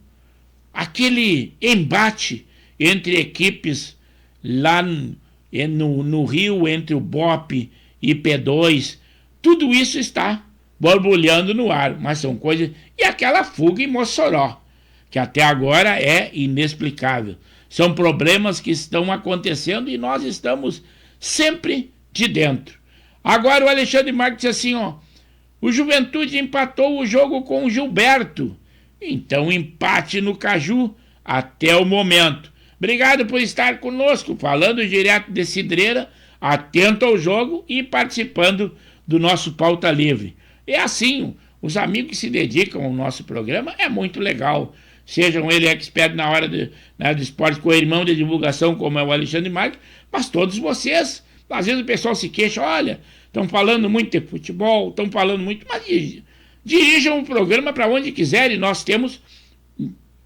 Aquele embate entre equipes lá no Rio, entre o BOP e P2. Tudo isso está borbulhando no ar, mas são coisas... E aquela fuga em Mossoró, que até agora é inexplicável. São problemas que estão acontecendo e nós estamos sempre de dentro. Agora o Alexandre Marques diz assim, o Juventude empatou o jogo com o Gilberto. Então empate no Caju até o momento. Obrigado por estar conosco, falando direto de Cidreira, atento ao jogo e participando do nosso Pauta Livre. É assim, os amigos que se dedicam ao nosso programa é muito legal. Sejam ele expert na hora do esporte, com o irmão de divulgação, como é o Alexandre Marques, mas todos vocês. Às vezes o pessoal se queixa, olha, estão falando muito de futebol, estão falando muito, mas dirijam o programa para onde quiserem. Nós temos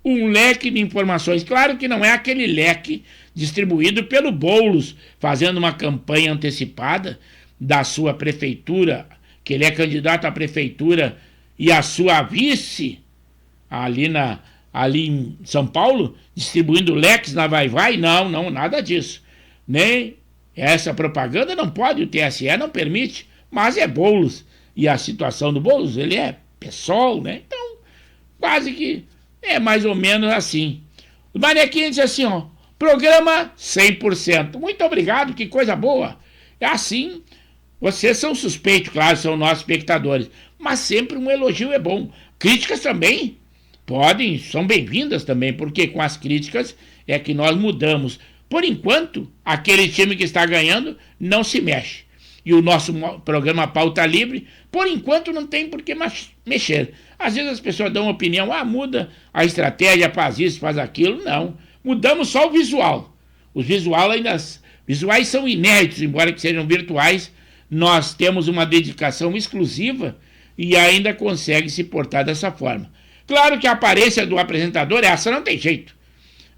um leque de informações. Claro que não é aquele leque distribuído pelo Boulos, fazendo uma campanha antecipada da sua prefeitura, que ele é candidato à prefeitura, e a sua vice, ali em São Paulo, distribuindo leques na Vai-Vai. Não, nada disso. Nem essa propaganda não pode, o TSE não permite, mas é Boulos. E a situação do Boulos, ele é PSOL, né? Então, quase que é mais ou menos assim. O Manequim diz assim, Programa 100%. Muito obrigado, que coisa boa. É assim, vocês são suspeitos, claro, são nossos espectadores, mas sempre um elogio é bom. Críticas também podem, são bem-vindas também, porque com as críticas é que nós mudamos. Por enquanto, aquele time que está ganhando não se mexe. E o nosso programa Pauta Livre, por enquanto, não tem por que mexer. Às vezes as pessoas dão uma opinião, muda a estratégia, faz isso, faz aquilo. Não, mudamos só o visual. Os visuais são inéditos, embora que sejam virtuais. Nós temos uma dedicação exclusiva e ainda consegue se portar dessa forma. Claro que a aparência do apresentador, essa não tem jeito.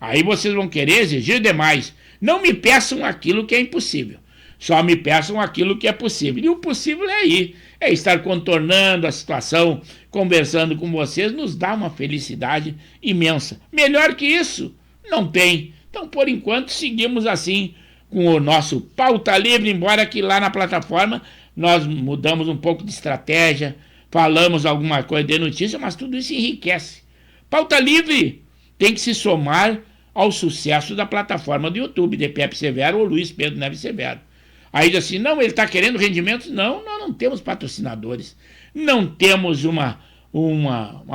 Aí vocês vão querer exigir demais. Não me peçam aquilo que é impossível. Só me peçam aquilo que é possível. E o possível é aí. É estar contornando a situação, conversando com vocês, nos dá uma felicidade imensa. Melhor que isso, não tem. Então, por enquanto, seguimos assim com o nosso Pauta Livre, embora que lá na plataforma nós mudamos um pouco de estratégia, falamos alguma coisa de notícia, mas tudo isso enriquece. Pauta Livre tem que se somar ao sucesso da plataforma do YouTube, de Pepe Severo ou Luiz Pedro Neves Severo. Aí diz assim, não, ele está querendo rendimentos? Não, nós não temos patrocinadores, não temos uma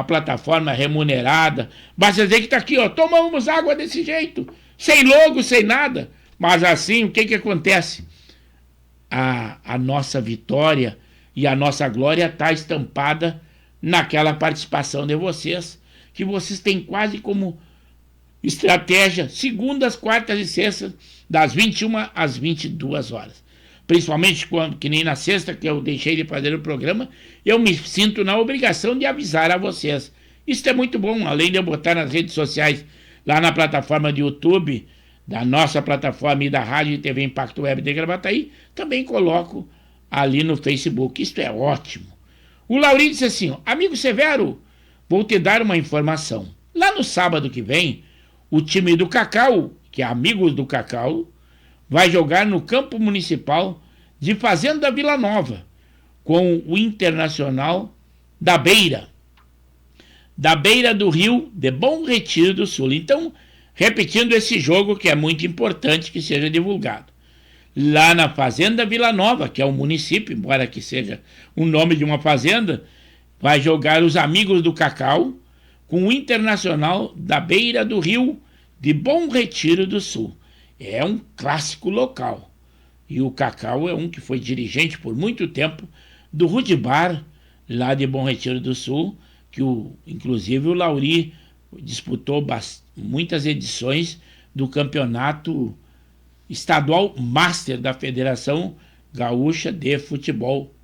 plataforma remunerada, basta dizer que está aqui, tomamos água desse jeito, sem logo, sem nada, mas assim, o que acontece? A nossa vitória e a nossa glória está estampada naquela participação de vocês, que vocês têm quase como estratégia, segundas, quartas e sextas, das 21 às 22 horas. Principalmente quando, que nem na sexta, que eu deixei de fazer o programa, eu me sinto na obrigação de avisar a vocês. Isso é muito bom, além de eu botar nas redes sociais, lá na plataforma de YouTube, da nossa plataforma e da Rádio e TV Impacto Web de Gravataí, também coloco ali no Facebook. Isto é ótimo. O Laurinho disse assim, amigo Severo, vou te dar uma informação. Lá no sábado que vem, o time do Cacau, que é Amigos do Cacau, vai jogar no campo municipal de Fazenda Vila Nova, com o Internacional da Beira do Rio de Bom Retiro do Sul. Então, repetindo esse jogo que é muito importante que seja divulgado. Lá na Fazenda Vila Nova, que é um município, embora que seja o nome de uma fazenda, vai jogar os Amigos do Cacau com o Internacional da Beira do Rio de Bom Retiro do Sul. É um clássico local. E o Cacau é um que foi dirigente por muito tempo do Rudibar, lá de Bom Retiro do Sul, que inclusive o Lauri disputou muitas edições do campeonato estadual Master da Federação Gaúcha de Futebol.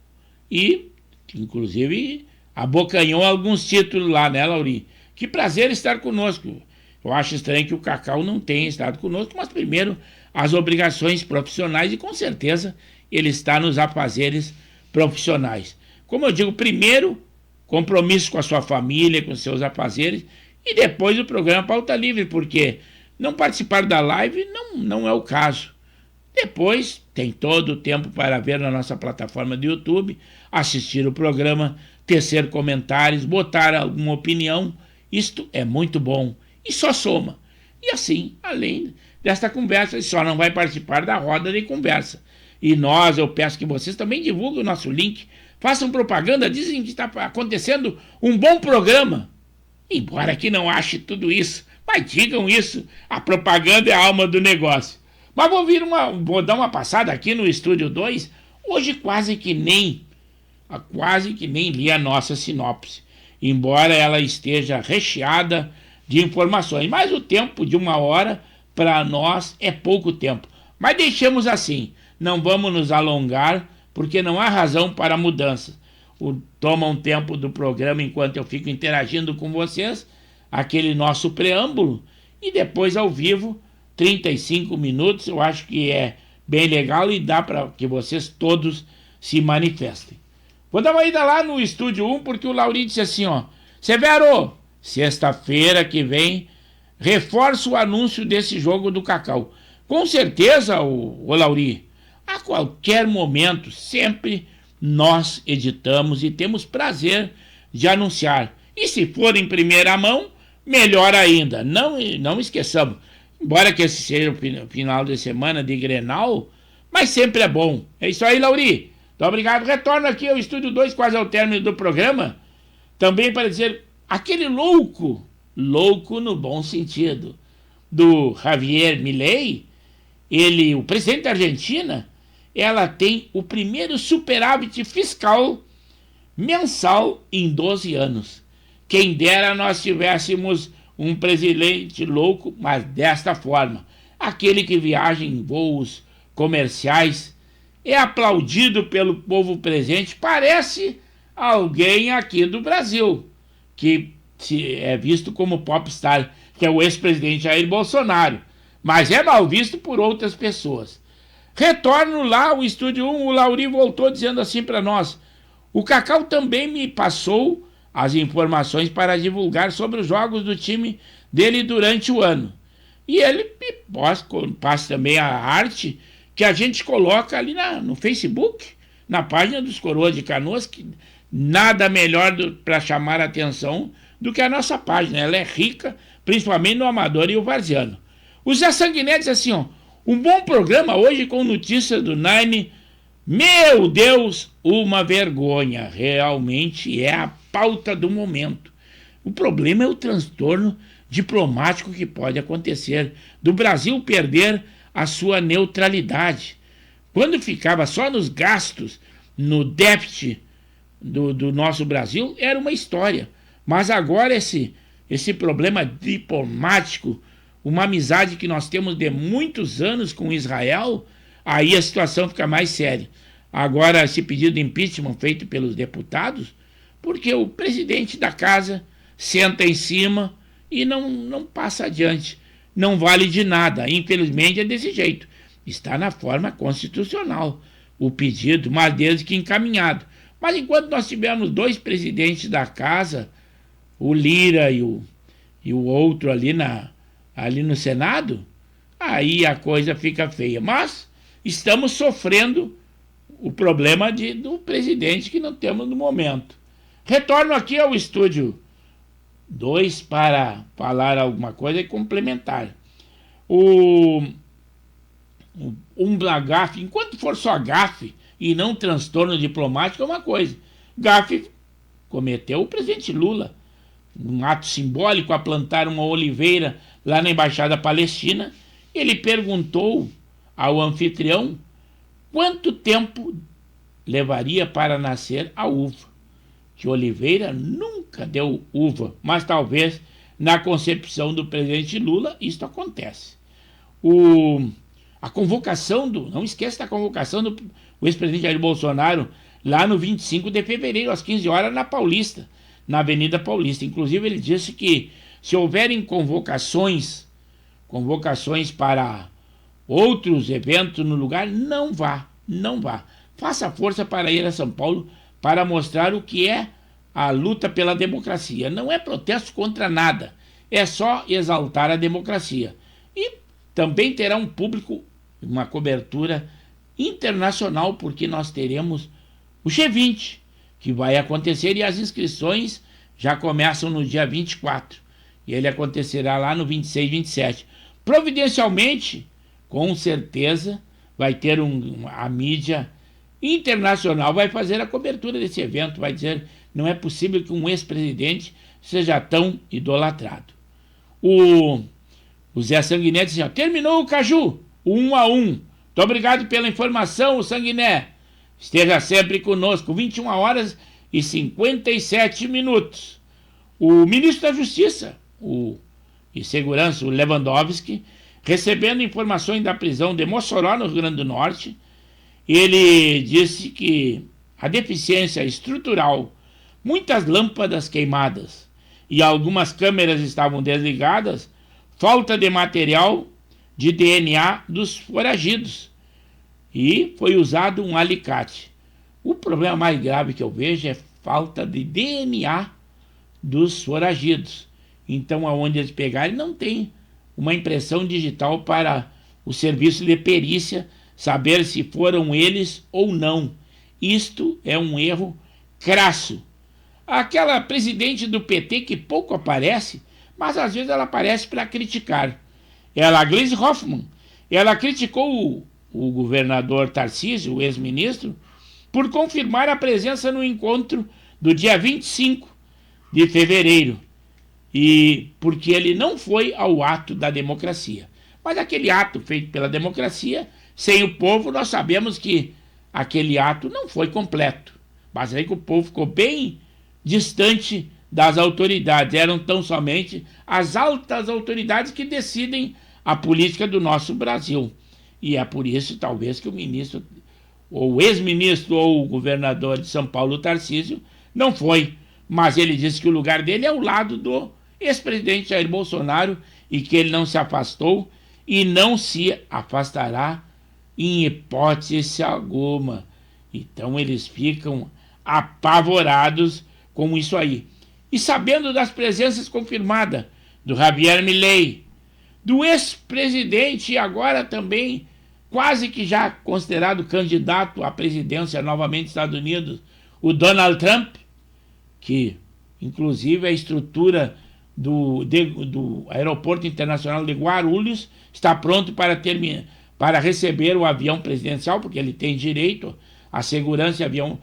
E, inclusive, abocanhou alguns títulos lá, né, Lauri? Que prazer estar conosco. Eu acho estranho que o Cacau não tenha estado conosco, mas primeiro as obrigações profissionais e com certeza ele está nos afazeres profissionais. Como eu digo, primeiro compromisso com a sua família, com seus afazeres e depois o programa Pauta Livre, porque não participar da live não é o caso. Depois tem todo o tempo para ver na nossa plataforma do YouTube, assistir o programa, tecer comentários, botar alguma opinião. Isto é muito bom. E só soma. E assim, além desta conversa, ele só não vai participar da roda de conversa. E eu peço que vocês também divulguem o nosso link, façam propaganda, dizem que está acontecendo um bom programa. Embora que não ache tudo isso, mas digam isso, a propaganda é a alma do negócio. Mas vou dar uma passada aqui no Estúdio 2, hoje quase que nem li a nossa sinopse, embora ela esteja recheada de informações, mas o tempo de 1 hora para nós é pouco tempo. Mas deixemos assim, não vamos nos alongar, porque não há razão para mudanças. Toma um tempo do programa enquanto eu fico interagindo com vocês, aquele nosso preâmbulo, e depois ao vivo, 35 minutos, eu acho que é bem legal e dá para que vocês todos se manifestem. Vou dar uma ida lá no Estúdio 1, porque o Laurinho disse assim, Severo, sexta-feira que vem, reforça o anúncio desse jogo do Cacau. Com certeza, o Lauri, a qualquer momento, sempre nós editamos e temos prazer de anunciar. E se for em primeira mão, melhor ainda. Não esqueçamos. embora que esse seja o final de semana de Grenal, mas sempre é bom. É isso aí, Lauri. Muito obrigado. Retorno aqui ao Estúdio 2, quase ao término do programa, também para dizer, aquele louco no bom sentido, do Javier Milei, ele, o presidente da Argentina, ela tem o primeiro superávit fiscal mensal em 12 anos. Quem dera nós tivéssemos um presidente louco, mas desta forma. Aquele que viaja em voos comerciais é aplaudido pelo povo presente, parece alguém aqui do Brasil, que é visto como popstar, que é o ex-presidente Jair Bolsonaro, mas é mal visto por outras pessoas. Retorno lá ao Estúdio 1, o Lauri voltou dizendo assim para nós, o Cacau também me passou as informações para divulgar sobre os jogos do time dele durante o ano. E ele me passa também a arte que a gente coloca ali no Facebook, na página dos Coroas de Canoas, que nada melhor para chamar a atenção do que a nossa página. Ela é rica, principalmente no amador e o varziano. O Zé Sanguiné diz assim, ó, um bom programa hoje com notícias do Nine. Meu Deus, uma vergonha. Realmente é a pauta do momento. O problema é o transtorno diplomático que pode acontecer, do Brasil perder a sua neutralidade. Quando ficava só nos gastos, no déficit do nosso Brasil, era uma história. Mas agora esse problema diplomático, uma amizade que nós temos de muitos anos com Israel, aí a situação fica mais séria. Agora, esse pedido de impeachment feito pelos deputados, porque o presidente da casa senta em cima e não passa adiante. Não vale de nada. Infelizmente é desse jeito. Está na forma constitucional o pedido, mas desde que encaminhado. Mas enquanto nós tivermos dois presidentes da casa, o Lira e o outro ali no Senado, aí a coisa fica feia. Mas estamos sofrendo o problema do presidente que não temos no momento. Retorno aqui ao Estúdio 2 para falar alguma coisa e complementar. Uma gafe, enquanto for só gafe e não transtorno diplomático, é uma coisa. Gafe cometeu o presidente Lula, um ato simbólico a plantar uma oliveira lá na Embaixada Palestina. Ele perguntou ao anfitrião quanto tempo levaria para nascer a uva. Que oliveira nunca deu uva, mas talvez na concepção do presidente Lula isto acontece. A convocação não esqueça da convocação do ex-presidente Jair Bolsonaro lá no 25 de fevereiro, às 15 horas, na Paulista, na Avenida Paulista. Inclusive ele disse que se houverem convocações para outros eventos no lugar, não vá. Faça força para ir a São Paulo para mostrar o que é a luta pela democracia. Não é protesto contra nada, é só exaltar a democracia. E também terá um público, uma cobertura internacional, porque nós teremos o G20, que vai acontecer, e as inscrições já começam no dia 24, e ele acontecerá lá no 26 e 27. Providencialmente, com certeza, vai ter a mídia internacional vai fazer a cobertura desse evento, vai dizer, não é possível que um ex-presidente seja tão idolatrado. O Zé Sanguiné disse assim, terminou o Caju, 1-1. Muito obrigado pela informação, Sanguiné. Esteja sempre conosco, 21 horas e 57 minutos. O ministro da Justiça e Segurança, o Lewandowski, recebendo informações da prisão de Mossoró, no Rio Grande do Norte, ele disse que a deficiência estrutural, muitas lâmpadas queimadas e algumas câmeras estavam desligadas, falta de material de DNA dos foragidos e foi usado um alicate. O problema mais grave que eu vejo é falta de DNA dos foragidos. Então, aonde eles pegarem, não tem uma impressão digital para o serviço de perícia saber se foram eles ou não. Isto é um erro crasso. Aquela presidente do PT que pouco aparece, mas às vezes ela aparece para criticar. ela, a Gleisi Hoffmann, ela criticou o governador Tarcísio, o ex-ministro, por confirmar a presença no encontro do dia 25 de fevereiro, e porque ele não foi ao ato da democracia. Mas aquele ato feito pela democracia, sem o povo, nós sabemos que aquele ato não foi completo. Mas aí que o povo ficou bem distante das autoridades. Eram tão somente as altas autoridades que decidem a política do nosso Brasil. E é por isso, talvez, que o ministro, ou o ex-ministro, ou o governador de São Paulo, Tarcísio, não foi. Mas ele disse que o lugar dele é ao lado do ex-presidente Jair Bolsonaro e que ele não se afastou e não se afastará em hipótese alguma. Então eles ficam apavorados com isso aí. E sabendo das presenças confirmadas do Javier Milei, do ex-presidente e agora também quase que já considerado candidato à presidência novamente dos Estados Unidos, o Donald Trump, que inclusive a estrutura do Aeroporto Internacional de Guarulhos está pronto para receber o avião presidencial, porque ele tem direito à segurança de avião,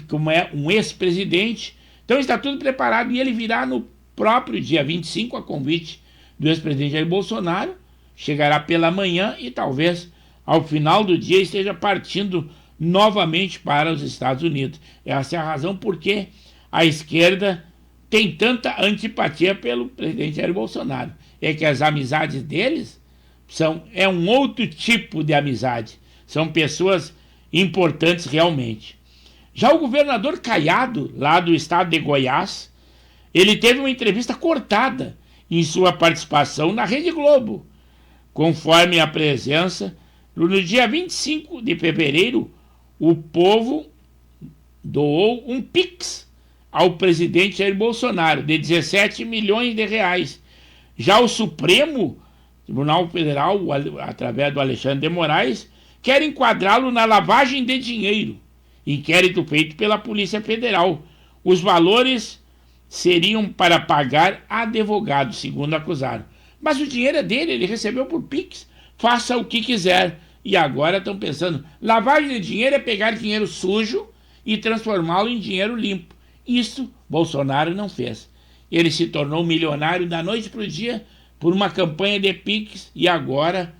como é um ex-presidente. Então está tudo preparado e ele virá no próprio dia 25, a convite do ex-presidente Jair Bolsonaro, chegará pela manhã e talvez ao final do dia esteja partindo novamente para os Estados Unidos. Essa é a razão porque a esquerda tem tanta antipatia pelo presidente Jair Bolsonaro. É que as amizades deles é um outro tipo de amizade. São pessoas importantes realmente. Já o governador Caiado, lá do estado de Goiás, ele teve uma entrevista cortada em sua participação na Rede Globo. Conforme a presença, no dia 25 de fevereiro, o povo doou um Pix ao presidente Jair Bolsonaro, de 17 milhões de reais. Já o Supremo Tribunal Federal, através do Alexandre de Moraes, quer enquadrá-lo na lavagem de dinheiro. Inquérito feito pela Polícia Federal. Os valores seriam para pagar advogado, segundo acusaram. Mas o dinheiro é dele, ele recebeu por Pix. Faça o que quiser. E agora estão pensando, lavagem de dinheiro é pegar dinheiro sujo e transformá-lo em dinheiro limpo. Isso Bolsonaro não fez. Ele se tornou milionário da noite para o dia por uma campanha de Pix e agora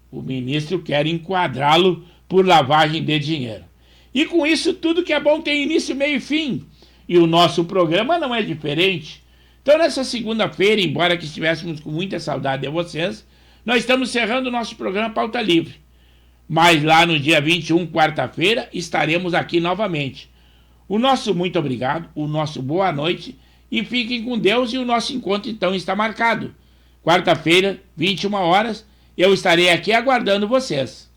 o ministro quer enquadrá-lo por lavagem de dinheiro. E com isso tudo que é bom tem início, meio e fim. E o nosso programa não é diferente. Então nessa segunda-feira, embora que estivéssemos com muita saudade de vocês, nós estamos encerrando o nosso programa Pauta Livre. Mas lá no dia 21, quarta-feira, estaremos aqui novamente. O nosso muito obrigado, o nosso boa noite e fiquem com Deus e o nosso encontro então está marcado. Quarta-feira, 21 horas, eu estarei aqui aguardando vocês.